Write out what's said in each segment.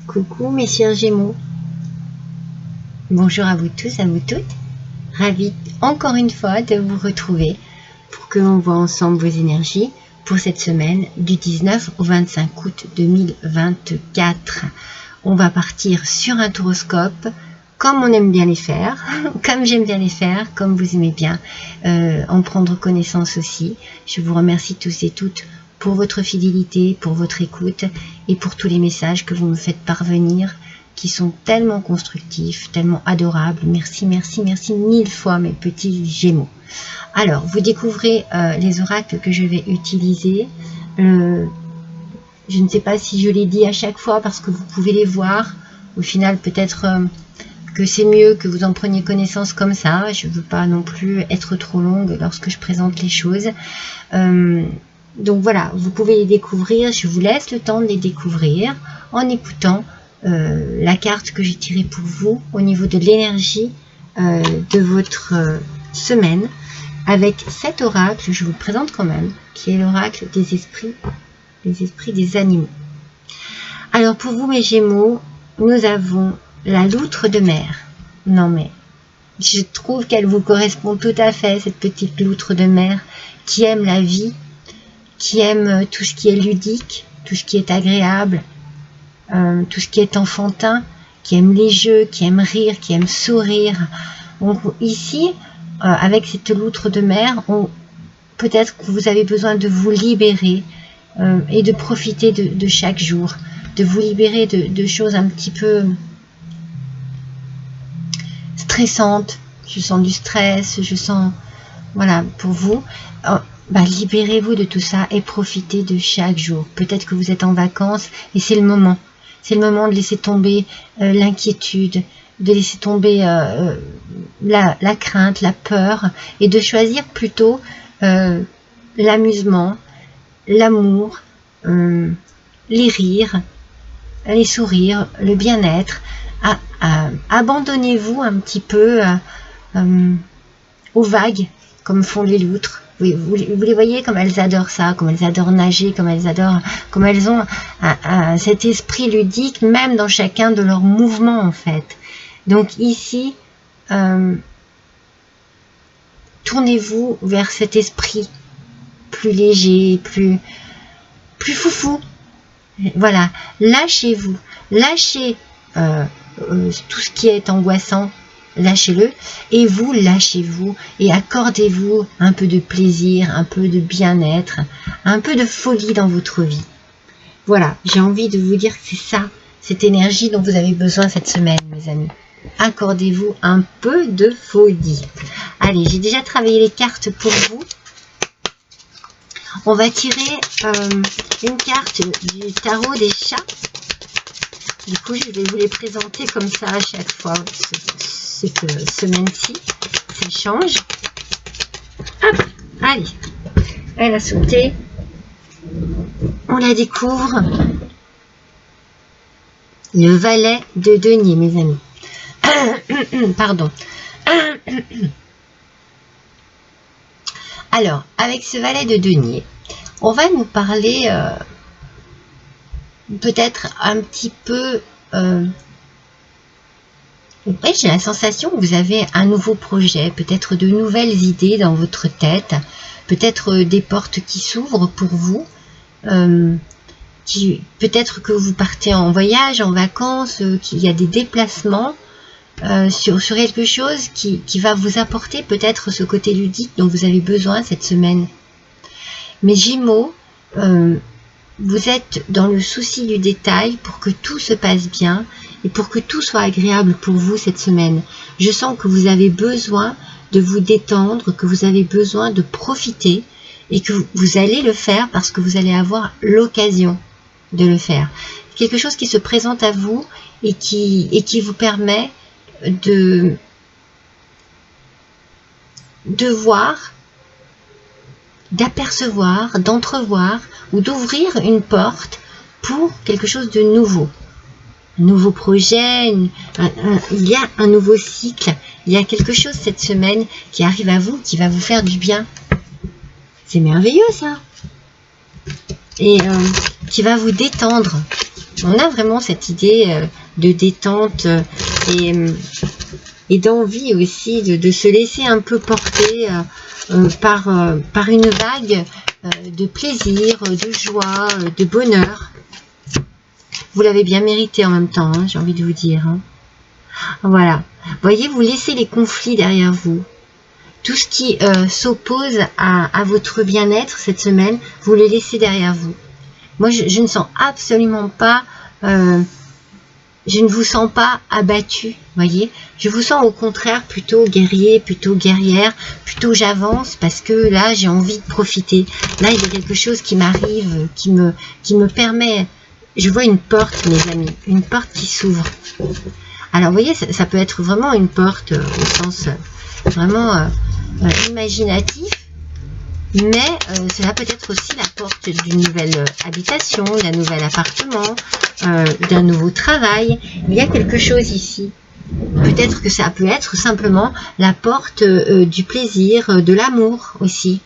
Coucou mes chers Gémeaux. Bonjour à vous tous, à vous toutes. Ravie encore une fois de vous retrouver pour que l'on voit ensemble vos énergies pour cette semaine du 19 au 25 août 2024. On va partir sur un horoscope comme on aime bien les faire, comme j'aime bien les faire, comme vous aimez bien en prendre connaissance aussi. Je vous remercie tous et toutes pour votre fidélité, pour votre écoute et pour tous les messages que vous me faites parvenir qui sont tellement constructifs, tellement adorables. Merci, merci, merci mille fois mes petits Gémeaux. Alors, vous découvrez les oracles que je vais utiliser. Je ne sais pas si je l'ai dit à chaque fois parce que vous pouvez les voir. Au final, peut-être que c'est mieux que vous en preniez connaissance comme ça. Je ne veux pas non plus être trop longue lorsque je présente les choses. Donc voilà, vous pouvez les découvrir. Je vous laisse le temps de les découvrir en écoutant la carte que j'ai tirée pour vous au niveau de l'énergie de votre semaine avec cet oracle, je vous le présente quand même, qui est l'oracle des esprits des animaux. Alors pour vous mes Gémeaux, nous avons la loutre de mer. Non mais, je trouve qu'elle vous correspond tout à fait, cette petite loutre de mer qui aime la vie, qui aime tout ce qui est ludique, tout ce qui est agréable, tout ce qui est enfantin, qui aime les jeux, qui aime rire, qui aime sourire. Donc ici, avec cette loutre de mer, peut-être que vous avez besoin de vous libérer et de profiter de chaque jour, de vous libérer de choses un petit peu stressantes. Je sens du stress, je sens, voilà, pour vous, libérez-vous de tout ça et profitez de chaque jour. Peut-être que vous êtes en vacances et c'est le moment. C'est le moment de laisser tomber l'inquiétude, de laisser tomber la crainte, la peur et de choisir plutôt l'amusement, l'amour, les rires, les sourires, le bien-être. Abandonnez-vous un petit peu aux vagues comme font les loutres. Vous les voyez comme elles adorent ça, comme elles adorent nager, comme elles ont cet esprit ludique même dans chacun de leurs mouvements en fait. Donc ici, tournez-vous vers cet esprit plus léger, plus foufou. Voilà, lâchez-vous, lâchez tout ce qui est angoissant. Lâchez-le et vous lâchez-vous et accordez-vous un peu de plaisir, un peu de bien-être, un peu de folie dans votre vie. Voilà, j'ai envie de vous dire que c'est ça, cette énergie dont vous avez besoin cette semaine, mes amis. Accordez-vous un peu de folie. Allez, j'ai déjà travaillé les cartes pour vous. On va tirer une carte du tarot des chats. Du coup, je vais vous les présenter comme ça à chaque fois. Cette semaine-ci, ça change. Hop, allez, elle a sauté. On la découvre. Le valet de denier, mes amis. Pardon. Alors, avec ce valet de denier, on va nous parler peut-être un petit peu... j'ai la sensation que vous avez un nouveau projet, peut-être de nouvelles idées dans votre tête, peut-être des portes qui s'ouvrent pour vous, peut-être que vous partez en voyage, en vacances, qu'il y a des déplacements sur quelque chose qui va vous apporter peut-être ce côté ludique dont vous avez besoin cette semaine. Mes Gémeaux, vous êtes dans le souci du détail pour que tout se passe bien et pour que tout soit agréable pour vous cette semaine. Je sens que vous avez besoin de vous détendre, que vous avez besoin de profiter et que vous allez le faire parce que vous allez avoir l'occasion de le faire. Quelque chose qui se présente à vous et qui vous permet de voir, d'apercevoir, d'entrevoir ou d'ouvrir une porte pour quelque chose de nouveau. Un nouveau projet, il y a un nouveau cycle, il y a quelque chose cette semaine qui arrive à vous, qui va vous faire du bien. C'est merveilleux ça. Et qui va vous détendre. On a vraiment cette idée de détente et d'envie aussi de se laisser un peu porter par une vague de plaisir, de joie, de bonheur. Vous l'avez bien mérité en même temps, hein, j'ai envie de vous dire. Hein. Voilà. Voyez, vous laissez les conflits derrière vous. Tout ce qui s'oppose à votre bien-être cette semaine, vous le laissez derrière vous. Moi, je ne sens absolument pas... je ne vous sens pas abattu, voyez. Je vous sens au contraire plutôt guerrier, plutôt guerrière, plutôt j'avance parce que là, j'ai envie de profiter. Là, il y a quelque chose qui m'arrive, qui me permet... Je vois une porte, mes amis, une porte qui s'ouvre. Alors, vous voyez, ça peut être vraiment une porte au sens vraiment imaginatif, mais cela peut être aussi la porte d'une nouvelle habitation, d'un nouvel appartement, d'un nouveau travail. Il y a quelque chose ici. Peut-être que ça peut être simplement la porte du plaisir, de l'amour aussi.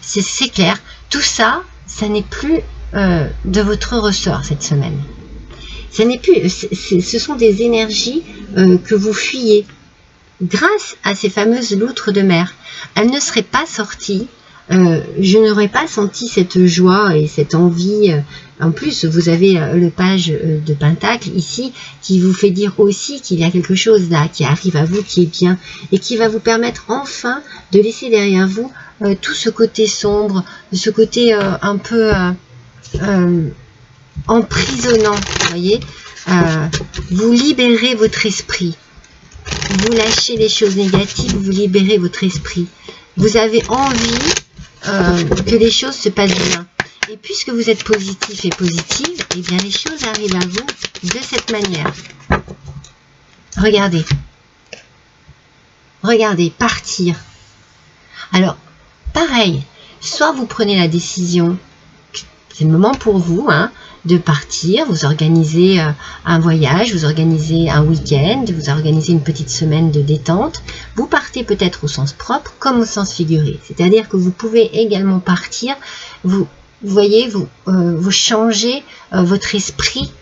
C'est clair. Tout ça, ça n'est plus de votre ressort cette semaine. Ça n'est plus. Ce sont des énergies que vous fuyez. Grâce à ces fameuses loutres de mer, elles ne seraient pas sorties. Je n'aurais pas senti cette joie et cette envie. En plus, vous avez le page de Pentacle ici qui vous fait dire aussi qu'il y a quelque chose là qui arrive à vous, qui est bien et qui va vous permettre enfin de laisser derrière vous tout ce côté sombre, ce côté un peu emprisonnant. Vous voyez, vous libérez votre esprit. Vous lâchez les choses négatives, vous libérez votre esprit. Vous avez envie que les choses se passent bien. Et puisque vous êtes positif et positive, eh bien les choses arrivent à vous de cette manière. Regardez. Regardez, partir. Alors, pareil, soit vous prenez la décision, c'est le moment pour vous, hein, de partir, vous organisez un voyage, vous organisez un week-end, vous organisez une petite semaine de détente. Vous partez peut-être au sens propre comme au sens figuré. C'est-à-dire que vous pouvez également partir, vous voyez, vous changez votre esprit,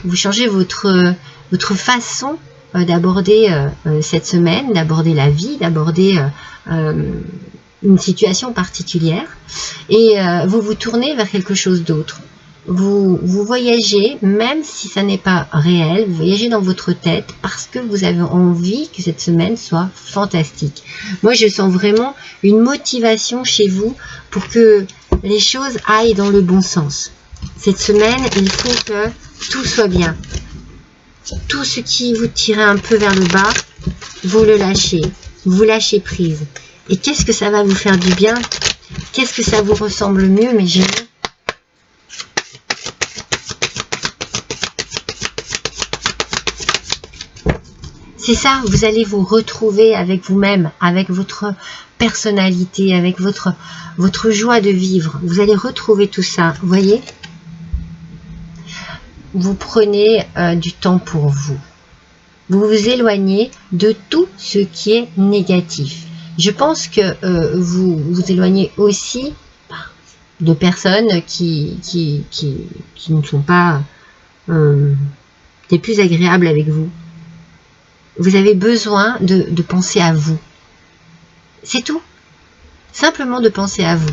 vous changez votre façon d'aborder cette semaine, d'aborder la vie, d'aborder une situation particulière et vous vous tournez vers quelque chose d'autre. Vous voyagez, même si ça n'est pas réel, vous voyagez dans votre tête parce que vous avez envie que cette semaine soit fantastique. Moi, je sens vraiment une motivation chez vous pour que les choses aillent dans le bon sens. Cette semaine, il faut que tout soit bien. Tout ce qui vous tire un peu vers le bas, vous le lâchez. Vous lâchez prise. Et qu'est-ce que ça va vous faire du bien? Qu'est-ce que ça vous ressemble mieux, mes gémeaux? C'est ça, vous allez vous retrouver avec vous-même, avec votre personnalité, avec votre joie de vivre. Vous allez retrouver tout ça, vous voyez? Vous prenez du temps pour vous. Vous vous éloignez de tout ce qui est négatif. Je pense que vous vous éloignez aussi de personnes qui ne sont pas les plus agréables avec vous. Vous avez besoin de penser à vous. C'est tout. Simplement de penser à vous.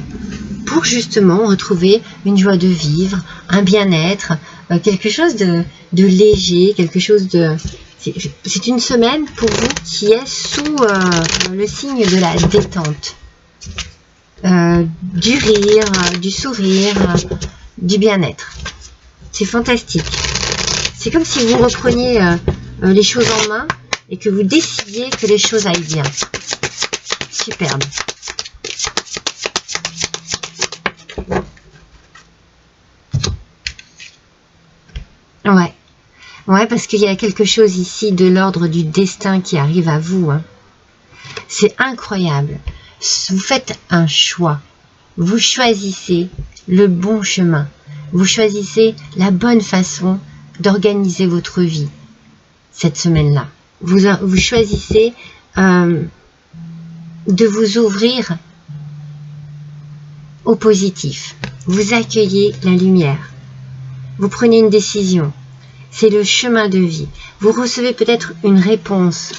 Pour justement retrouver une joie de vivre, un bien-être, quelque chose de léger, quelque chose de... C'est une semaine pour vous qui est sous le signe de la détente. Du rire, du sourire, du bien-être. C'est fantastique. C'est comme si vous repreniez les choses en main et que vous décidiez que les choses aillent bien. Superbe. Ouais, parce qu'il y a quelque chose ici de l'ordre du destin qui arrive à vous. Hein. C'est incroyable. Vous faites un choix. Vous choisissez le bon chemin. Vous choisissez la bonne façon d'organiser votre vie cette semaine-là. Vous choisissez de vous ouvrir au positif. Vous accueillez la lumière. vous prenez une décision. C'est le chemin de vie. Vous recevez peut-être une réponse.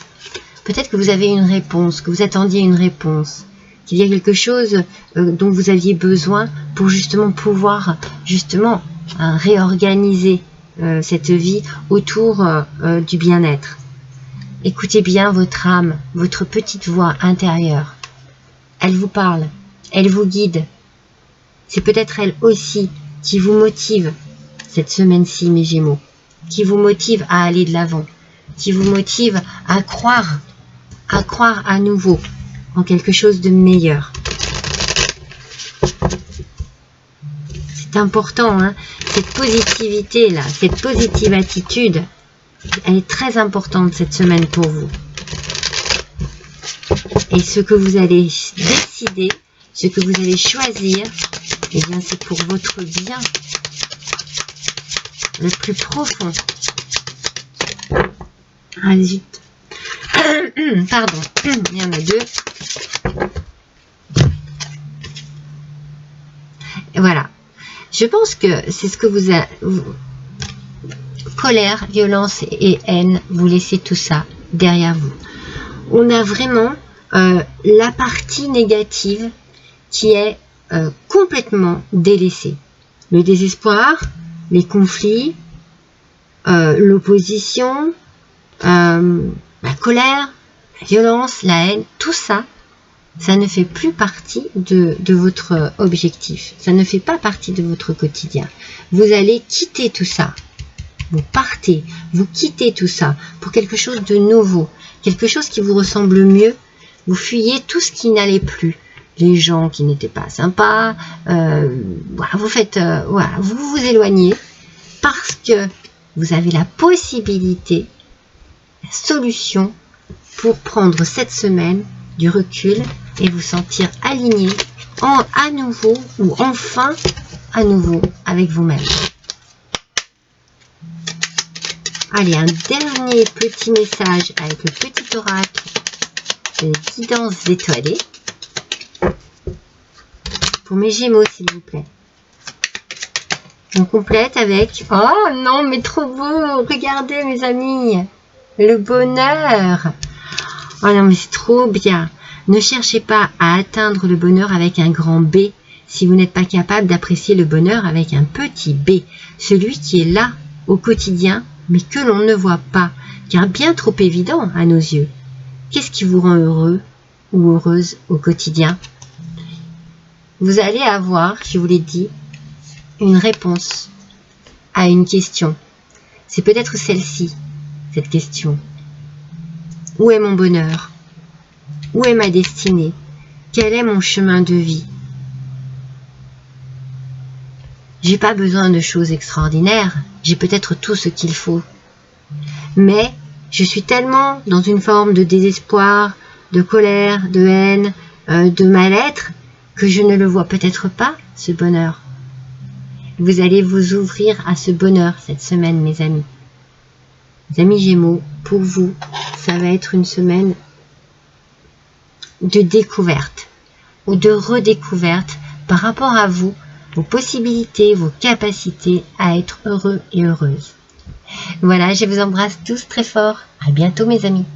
Peut-être que vous avez une réponse, que vous attendiez une réponse. Qu'il y a quelque chose dont vous aviez besoin pour justement pouvoir réorganiser cette vie autour du bien-être. Écoutez bien votre âme, votre petite voix intérieure. Elle vous parle, elle vous guide. C'est peut-être elle aussi qui vous motive cette semaine-ci, mes Gémeaux, qui vous motive à aller de l'avant, qui vous motive à croire à nouveau en quelque chose de meilleur. C'est important, hein, cette positivité-là, cette positive attitude, elle est très importante cette semaine pour vous. Et ce que vous allez décider, ce que vous allez choisir, eh bien c'est pour votre bien le plus profond. Ah zut. Pardon, il y en a deux. Voilà. Je pense que c'est ce que vous avez. Colère, violence et haine, vous laissez tout ça derrière vous. On a vraiment la partie négative qui est complètement délaissée. Le désespoir, les conflits, l'opposition, la colère, la violence, la haine, tout ça, ça ne fait plus partie de votre objectif. Ça ne fait pas partie de votre quotidien. Vous allez quitter tout ça. Vous partez, vous quittez tout ça pour quelque chose de nouveau, quelque chose qui vous ressemble mieux. Vous fuyez tout ce qui n'allait plus. Les gens qui n'étaient pas sympas, vous faites, vous vous éloignez parce que vous avez la possibilité, la solution pour prendre cette semaine du recul et vous sentir aligné à nouveau ou enfin à nouveau avec vous-même. Allez, un dernier petit message avec le petit oracle de guidance étoilée. Pour mes Gémeaux, s'il vous plaît. On complète avec... Oh non, mais trop beau! Regardez, mes amis! Le bonheur! Oh non, mais c'est trop bien! Ne cherchez pas à atteindre le bonheur avec un grand B si vous n'êtes pas capable d'apprécier le bonheur avec un petit B. Celui qui est là, au quotidien, mais que l'on ne voit pas, car bien trop évident à nos yeux. Qu'est-ce qui vous rend heureux ou heureuse au quotidien? Vous allez avoir, je vous l'ai dit, une réponse à une question. C'est peut-être celle-ci, cette question. Où est mon bonheur? Où est ma destinée? Quel est mon chemin de vie? J'ai pas besoin de choses extraordinaires, j'ai peut-être tout ce qu'il faut. Mais je suis tellement dans une forme de désespoir, de colère, de haine, de mal-être, que je ne le vois peut-être pas, ce bonheur. Vous allez vous ouvrir à ce bonheur cette semaine, mes amis. Les amis Gémeaux, pour vous, ça va être une semaine de découverte ou de redécouverte par rapport à vous, vos possibilités, vos capacités à être heureux et heureuse. Voilà, je vous embrasse tous très fort. À bientôt, mes amis.